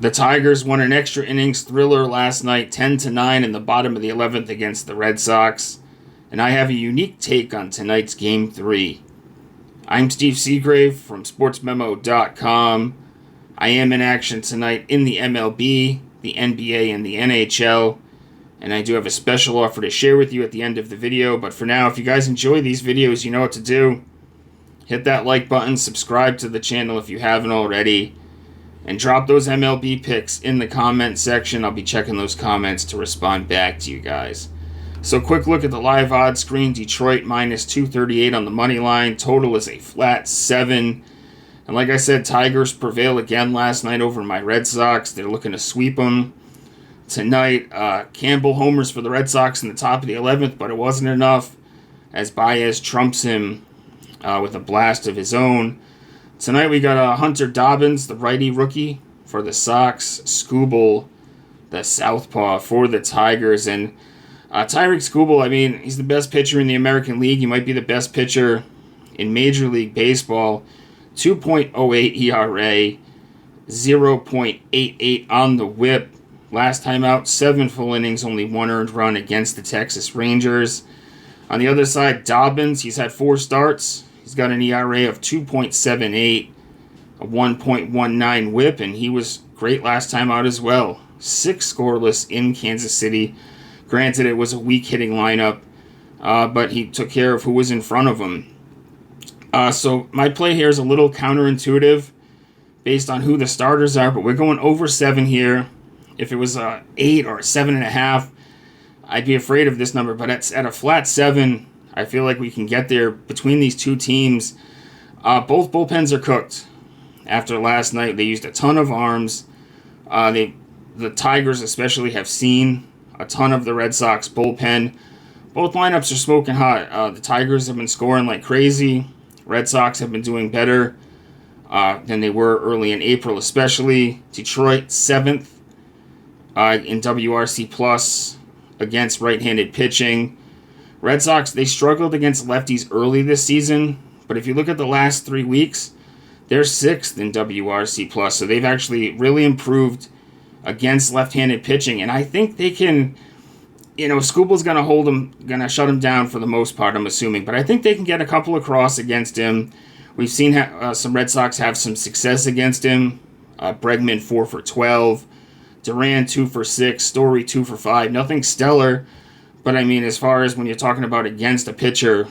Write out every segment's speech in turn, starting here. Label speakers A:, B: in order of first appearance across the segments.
A: The Tigers won an extra innings thriller last night, 10-9 in the bottom of the 11th against the Red Sox. And I have a unique take on tonight's Game 3. I'm Steve Seagrave from SportsMemo.com. I am in action tonight in the MLB, the NBA, and the NHL. And I do have a special offer to share with you at the end of the video. But for now, if you guys enjoy these videos, you know what to do. Hit that like button, subscribe to the channel if you haven't already, and drop those MLB picks in the comment section. I'll be checking those comments to respond back to you guys. So quick look at the live odds screen. Detroit minus 238 on the money line. Total is a flat 7. And like I said, Tigers prevail again last night over my Red Sox. They're looking to sweep them tonight. Campbell homers for the Red Sox in the top of the 11th, but it wasn't enough as Baez trumps him with a blast of his own. Tonight we got Hunter Dobbins, the righty rookie for the Sox. Skubal, the southpaw for the Tigers. And Tarik Skubal, I mean, he's the best pitcher in the American League. He might be the best pitcher in Major League Baseball. 2.08 ERA, 0.88 on the whip. Last time out, 7 full innings, only 1 earned run against the Texas Rangers. On the other side, Dobbins, he's had 4 starts. He's got an ERA of 2.78, a 1.19 whip, and he was great last time out as well. 6 scoreless in Kansas City. Granted, it was a weak hitting lineup, but he took care of who was in front of him. So my play here is a little counterintuitive based on who the starters are, but we're going over 7 here. If it was 8 or 7.5, I'd be afraid of this number, but at a flat 7, I feel like we can get there between these two teams. Both bullpens are cooked. After last night, they used a ton of arms. The Tigers especially have seen a ton of the Red Sox bullpen. Both lineups are smoking hot. The Tigers have been scoring like crazy. Red Sox have been doing better than they were early in April especially. Detroit, 7th in WRC Plus against right-handed pitching. Red Sox, they struggled against lefties early this season, but if you look at the last 3 weeks, they're 6th in WRC Plus, so they've actually really improved against left-handed pitching, and I think they can, Skubal's going to hold him, going to shut him down for the most part, I'm assuming, but I think they can get a couple across against him. We've seen some Red Sox have some success against him. Bregman 4 for 12, Duran 2 for 6, Story 2 for 5, nothing stellar. But, I mean, as far as when you're talking about against a pitcher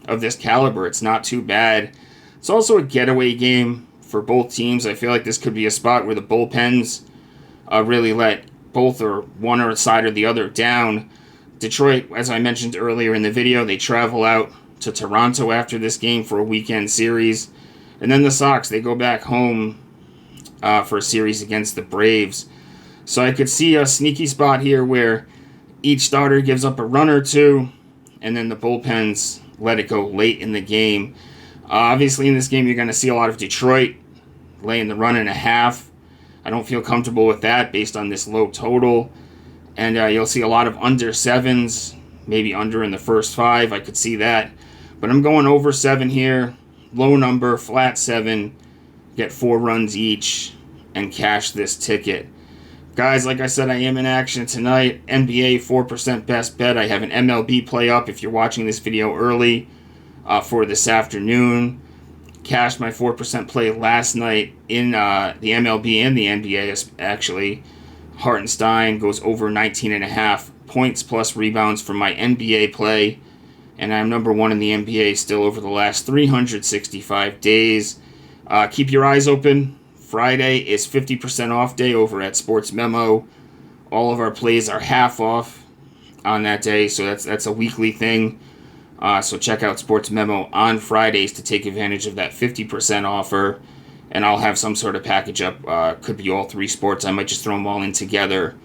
A: of this caliber, it's not too bad. It's also a getaway game for both teams. I feel like this could be a spot where the bullpens really let both or one or side or the other down. Detroit, as I mentioned earlier in the video, they travel out to Toronto after this game for a weekend series. And then the Sox, they go back home for a series against the Braves. So I could see a sneaky spot here where each starter gives up a run or two, and then the bullpens let it go late in the game. Obviously, in this game, you're going to see a lot of Detroit laying the 1.5. I don't feel comfortable with that based on this low total. And you'll see a lot of under 7s, maybe under in the first 5. I could see that. But I'm going over 7 here. Low number, flat 7. Get 4 runs each and cash this ticket. Guys, like I said, I am in action tonight. NBA 4% best bet. I have an MLB play up if you're watching this video early for this afternoon. Cashed my 4% play last night in the MLB and the NBA, actually. Hartenstein goes over 19.5 points plus rebounds for my NBA play. And I'm number 1 in the NBA still over the last 365 days. Keep your eyes open. Friday is 50% off day over at Sports Memo. All of our plays are half off on that day, so that's a weekly thing. So check out Sports Memo on Fridays to take advantage of that 50% offer. And I'll have some sort of package up. Could be all 3 sports. I might just throw them all in together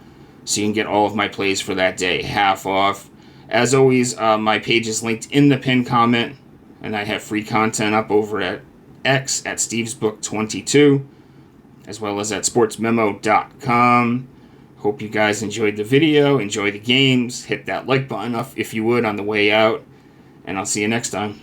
A: so you can get all of my plays for that day half off. As always, my page is linked in the pinned comment, and I have free content up over at X at StevesBook22. As well as at sportsmemo.com. Hope you guys enjoyed the video, enjoy the games, hit that like button if you would on the way out, and I'll see you next time.